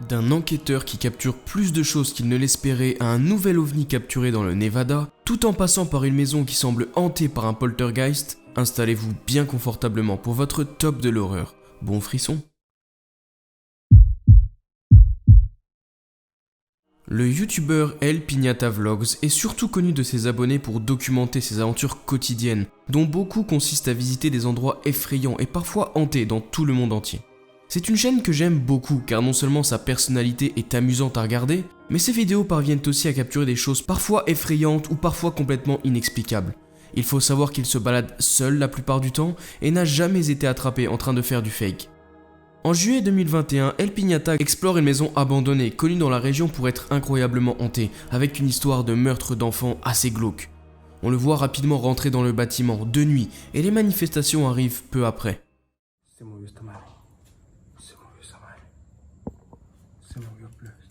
D'un enquêteur qui capture plus de choses qu'il ne l'espérait à un nouvel ovni capturé dans le Nevada, tout en passant par une maison qui semble hantée par un poltergeist, installez-vous bien confortablement pour votre top de l'horreur. Bon frisson. Le youtubeur El Piñata Vlogs est surtout connu de ses abonnés pour documenter ses aventures quotidiennes, dont beaucoup consistent à visiter des endroits effrayants et parfois hantés dans tout le monde entier. C'est une chaîne que j'aime beaucoup car non seulement sa personnalité est amusante à regarder, mais ses vidéos parviennent aussi à capturer des choses parfois effrayantes ou parfois complètement inexplicables. Il faut savoir qu'il se balade seul la plupart du temps et n'a jamais été attrapé en train de faire du fake. En juillet 2021, El Piñata explore une maison abandonnée, connue dans la région pour être incroyablement hantée, avec une histoire de meurtre d'enfants assez glauque. On le voit rapidement rentrer dans le bâtiment, de nuit, et les manifestations arrivent peu après. Se movió esta madre. Se movió esa madre. Se movió, plebes.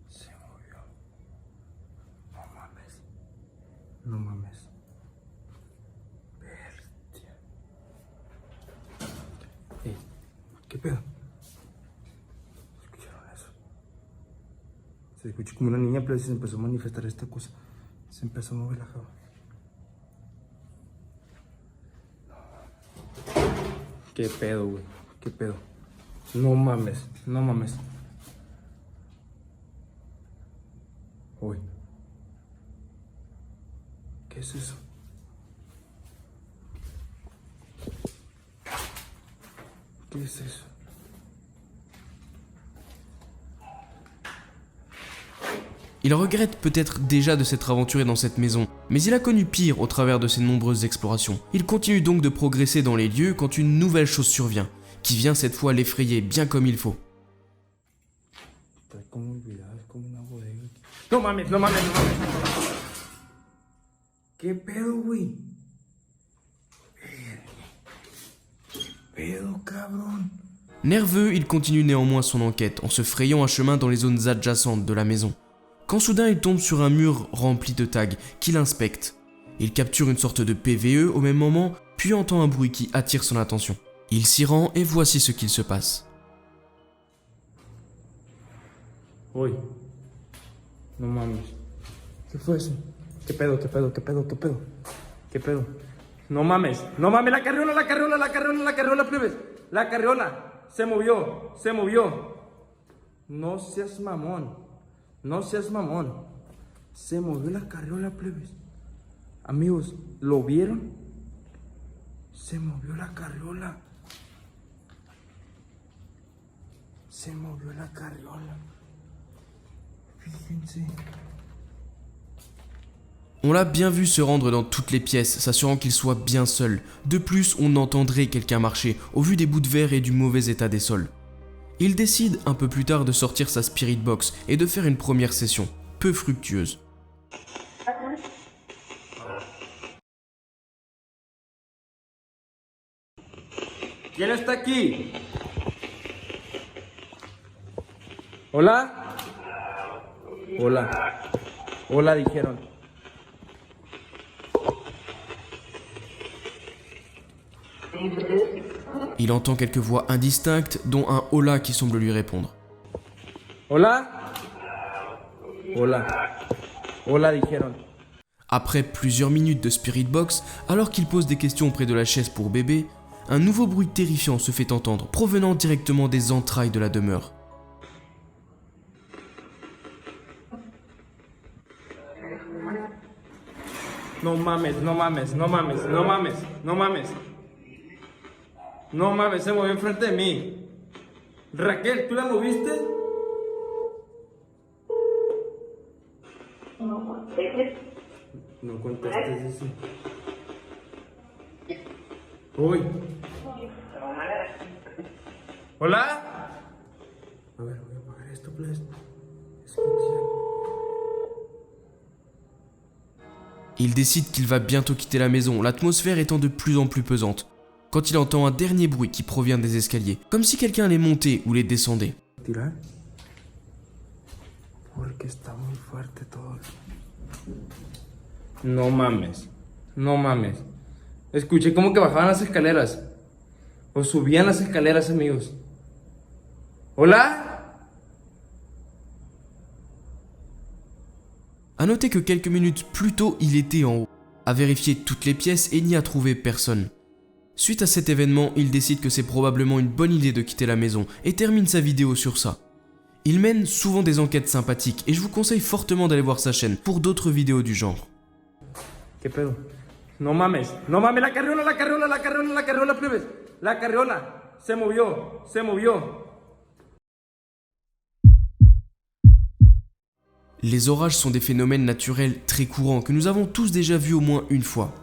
Se movió. No mames. No mames. Bestia. Ey, ¿qué pedo? ¿Escucharon eso? Se escuchó como una niña, plebes, y se empezó a manifestar esta cosa. Se empezó a mover la java. ¿Qué pedo, güey? ¿Qué pedo? No mames, no mames. Uy. ¿Qué es eso? ¿Qué es eso? Il regrette peut-être déjà de s'être aventuré dans cette maison, mais il a connu pire au travers de ses nombreuses explorations. Il continue donc de progresser dans les lieux quand une nouvelle chose survient, qui vient cette fois l'effrayer bien comme il faut. Está como olvidado, es como una bodega. No mames, no mames, no mames. ¿Qué pedo, güey? ¿Qué pedo, cabrón? Nerveux, il continue néanmoins son enquête en se frayant un chemin dans les zones adjacentes de la maison. Quand soudain il tombe sur un mur rempli de tags qu'il inspecte. Il capture une sorte de PVE au même moment, puis entend un bruit qui attire son attention. Il s'y rend et voici ce qu'il se passe. Uy. No mames. ¿Qué fue eso? ¿Qué pedo, qué pedo, qué pedo, qué pedo? ¿Qué pedo? No mames, no mames, la carriola, la carriola, la carriola, la carriola, plebes. La carriola. Se movió, se movió. No seas mamón. No seas mamón. Se movió la carriola, plebes. Amigos, ¿lo vieron? Se movió la carriola. Se movió la carriola. Fíjense. On l'a bien vu se rendre dans toutes les pièces, s'assurant qu'il soit bien seul. De plus, on entendrait quelqu'un marcher, au vu des bouts de verre et du mauvais état des sols. Il décide un peu plus tard de sortir sa Spirit Box et de faire une première session, peu fructueuse. ¿Quién está aquí? ¿Hola? Hola. Hola, dijeron. Il entend quelques voix indistinctes, dont un « hola » qui semble lui répondre. ¿Hola? Hola. Hola, dijeron. Après plusieurs minutes de Spirit Box, alors qu'il pose des questions auprès de la chaise pour bébé, un nouveau bruit terrifiant se fait entendre, provenant directement des entrailles de la demeure. No mames, no mames, no mames, no mames, no mames. No mames, se movió enfrente de mí. Raquel, ¿tú la moviste? No contestes eso. Uy. ¿Hola? A ver, voy a apagar esto, please. Escuchen. Il décide qu'il va bientôt quitter la maison, l'atmosphère étant de plus en plus pesante, quand il entend un dernier bruit qui provient des escaliers, comme si quelqu'un les montait ou les descendait. ¿Tirar? Porque está muy fuerte todo. No mames, no mames. Escuché como que bajaban las escaleras. O subían las escaleras, amigos. Hola? A noter que quelques minutes plus tôt, il était en haut, a vérifié toutes les pièces et n'y a trouvé personne. Suite à cet événement, il décide que c'est probablement une bonne idée de quitter la maison et termine sa vidéo sur ça. Il mène souvent des enquêtes sympathiques et je vous conseille fortement d'aller voir sa chaîne pour d'autres vidéos du genre. ¿Qué pedo? No mames, no mames, la carriola, la carriola, la carriola, la carriola, plebes. La carriola se movió, se movió. Les orages sont des phénomènes naturels très courants que nous avons tous déjà vus au moins une fois.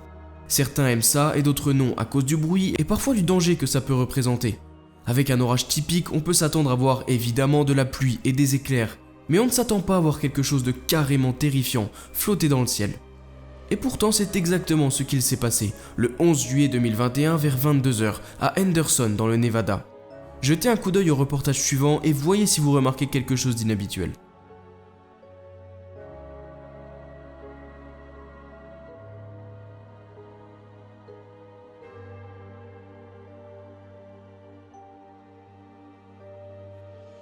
Certains aiment ça et d'autres non à cause du bruit et parfois du danger que ça peut représenter. Avec un orage typique, on peut s'attendre à voir évidemment de la pluie et des éclairs, mais on ne s'attend pas à voir quelque chose de carrément terrifiant flotter dans le ciel. Et pourtant c'est exactement ce qu'il s'est passé le 11 juillet 2021 vers 22h à Henderson dans le Nevada. Jetez un coup d'œil au reportage suivant et voyez si vous remarquez quelque chose d'inhabituel.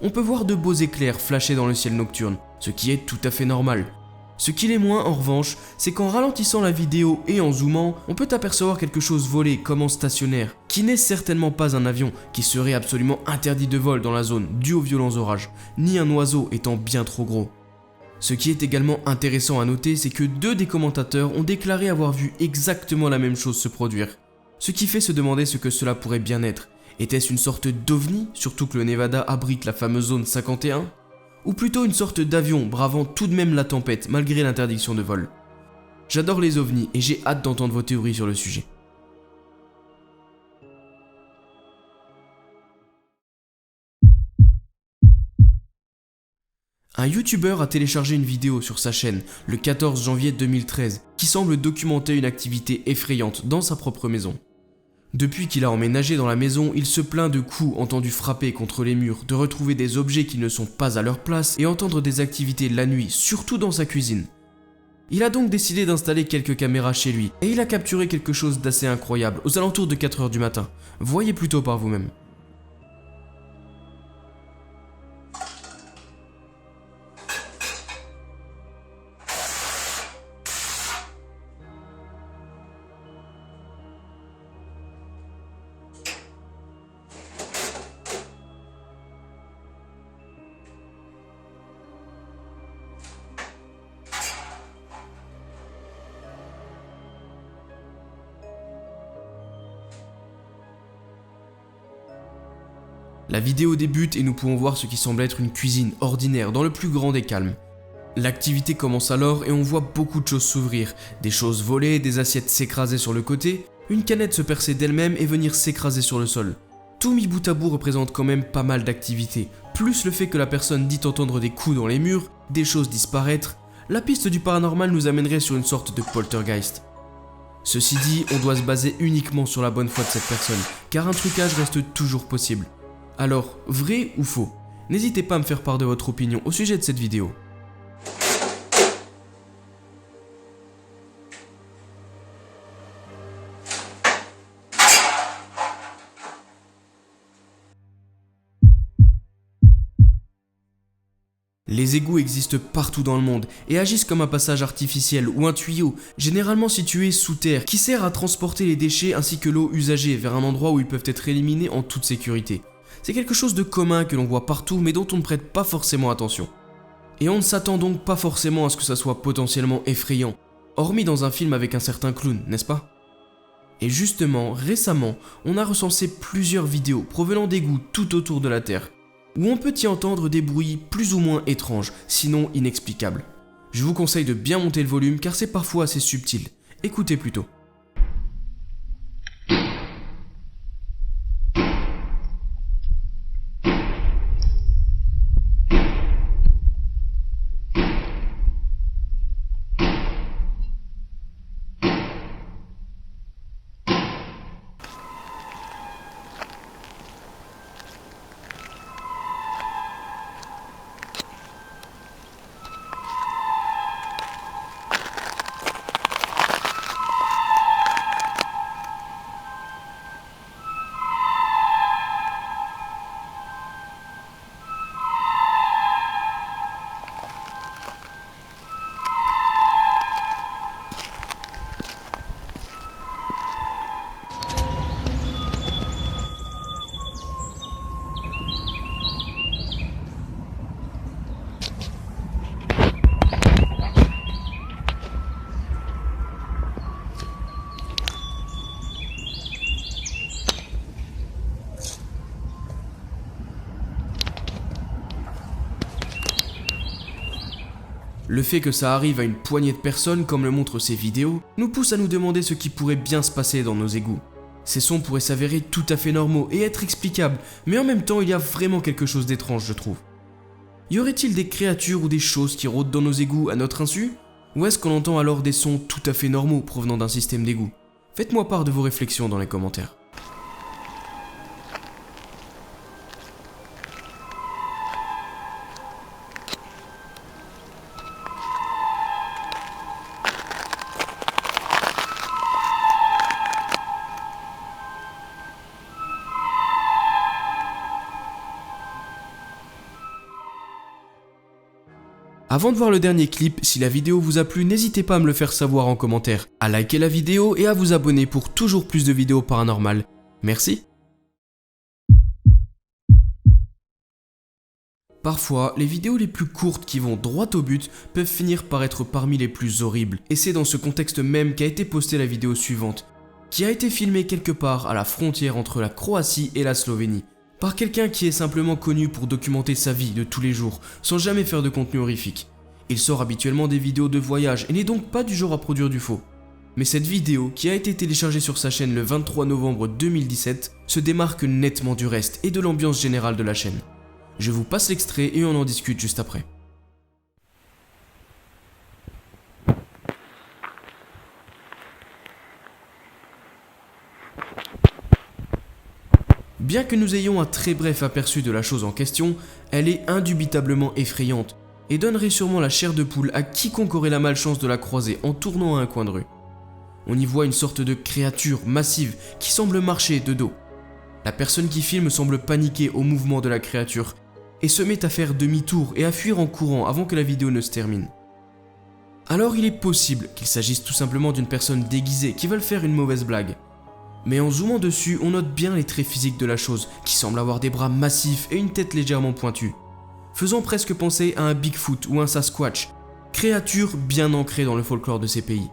On peut voir de beaux éclairs flasher dans le ciel nocturne, ce qui est tout à fait normal. Ce qui l'est moins en revanche, c'est qu'en ralentissant la vidéo et en zoomant, on peut apercevoir quelque chose voler comme en stationnaire, qui n'est certainement pas un avion, qui serait absolument interdit de vol dans la zone dû aux violents orages, ni un oiseau étant bien trop gros. Ce qui est également intéressant à noter, c'est que 2 des commentateurs ont déclaré avoir vu exactement la même chose se produire. Ce qui fait se demander ce que cela pourrait bien être. Était-ce une sorte d'ovni, surtout que le Nevada abrite la fameuse zone 51? Ou plutôt une sorte d'avion bravant tout de même la tempête malgré l'interdiction de vol? J'adore les ovnis et j'ai hâte d'entendre vos théories sur le sujet. Un youtubeur a téléchargé une vidéo sur sa chaîne le 14 janvier 2013 qui semble documenter une activité effrayante dans sa propre maison. Depuis qu'il a emménagé dans la maison, il se plaint de coups entendus frapper contre les murs, de retrouver des objets qui ne sont pas à leur place et entendre des activités la nuit, surtout dans sa cuisine. Il a donc décidé d'installer quelques caméras chez lui et il a capturé quelque chose d'assez incroyable aux alentours de 4h du matin. Voyez plutôt par vous-même. La vidéo débute et nous pouvons voir ce qui semble être une cuisine ordinaire dans le plus grand des calmes. L'activité commence alors et on voit beaucoup de choses s'ouvrir, des choses voler, des assiettes s'écraser sur le côté, une canette se percer d'elle-même et venir s'écraser sur le sol. Tout mis bout à bout représente quand même pas mal d'activités, plus le fait que la personne dit entendre des coups dans les murs, des choses disparaître, la piste du paranormal nous amènerait sur une sorte de poltergeist. Ceci dit, on doit se baser uniquement sur la bonne foi de cette personne, car un trucage reste toujours possible. Alors, vrai ou faux? N'hésitez pas à me faire part de votre opinion au sujet de cette vidéo. Les égouts existent partout dans le monde et agissent comme un passage artificiel ou un tuyau, généralement situé sous terre, qui sert à transporter les déchets ainsi que l'eau usagée vers un endroit où ils peuvent être éliminés en toute sécurité. C'est quelque chose de commun que l'on voit partout mais dont on ne prête pas forcément attention. Et on ne s'attend donc pas forcément à ce que ça soit potentiellement effrayant, hormis dans un film avec un certain clown, n'est-ce pas? Et justement, récemment, on a recensé plusieurs vidéos provenant d'égouts tout autour de la Terre, où on peut y entendre des bruits plus ou moins étranges, sinon inexplicables. Je vous conseille de bien monter le volume car c'est parfois assez subtil. Écoutez plutôt. Le fait que ça arrive à une poignée de personnes, comme le montrent ces vidéos, nous pousse à nous demander ce qui pourrait bien se passer dans nos égouts. Ces sons pourraient s'avérer tout à fait normaux et être explicables, mais en même temps il y a vraiment quelque chose d'étrange, je trouve. Y aurait-il des créatures ou des choses qui rôdent dans nos égouts à notre insu? Ou est-ce qu'on entend alors des sons tout à fait normaux provenant d'un système d'égout? Faites-moi part de vos réflexions dans les commentaires. Avant de voir le dernier clip, si la vidéo vous a plu, n'hésitez pas à me le faire savoir en commentaire, à liker la vidéo et à vous abonner pour toujours plus de vidéos paranormales. Merci. Parfois, les vidéos les plus courtes qui vont droit au but peuvent finir par être parmi les plus horribles, et c'est dans ce contexte même qu'a été postée la vidéo suivante, qui a été filmée quelque part à la frontière entre la Croatie et la Slovénie, par quelqu'un qui est simplement connu pour documenter sa vie de tous les jours, sans jamais faire de contenu horrifique. Il sort habituellement des vidéos de voyage et n'est donc pas du genre à produire du faux. Mais cette vidéo, qui a été téléchargée sur sa chaîne le 23 novembre 2017, se démarque nettement du reste et de l'ambiance générale de la chaîne. Je vous passe l'extrait et on en discute juste après. Bien que nous ayons un très bref aperçu de la chose en question, elle est indubitablement effrayante et donnerait sûrement la chair de poule à quiconque aurait la malchance de la croiser en tournant à un coin de rue. On y voit une sorte de créature massive qui semble marcher de dos. La personne qui filme semble paniquer au mouvement de la créature et se met à faire demi-tour et à fuir en courant avant que la vidéo ne se termine. Alors il est possible qu'il s'agisse tout simplement d'une personne déguisée qui veut faire une mauvaise blague. Mais en zoomant dessus, on note bien les traits physiques de la chose, qui semble avoir des bras massifs et une tête légèrement pointue, faisant presque penser à un Bigfoot ou un Sasquatch, créature bien ancrée dans le folklore de ces pays.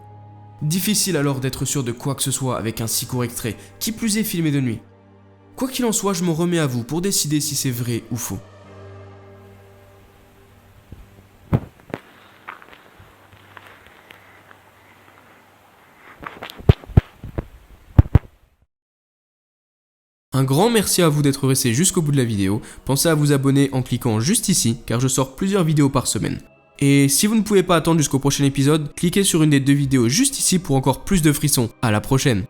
Difficile alors d'être sûr de quoi que ce soit avec un si court extrait, qui plus est filmé de nuit. Quoi qu'il en soit, je m'en remets à vous pour décider si c'est vrai ou faux. Un grand merci à vous d'être resté jusqu'au bout de la vidéo. Pensez à vous abonner en cliquant juste ici, car je sors plusieurs vidéos par semaine. Et si vous ne pouvez pas attendre jusqu'au prochain épisode, cliquez sur une des deux vidéos juste ici pour encore plus de frissons. À la prochaine!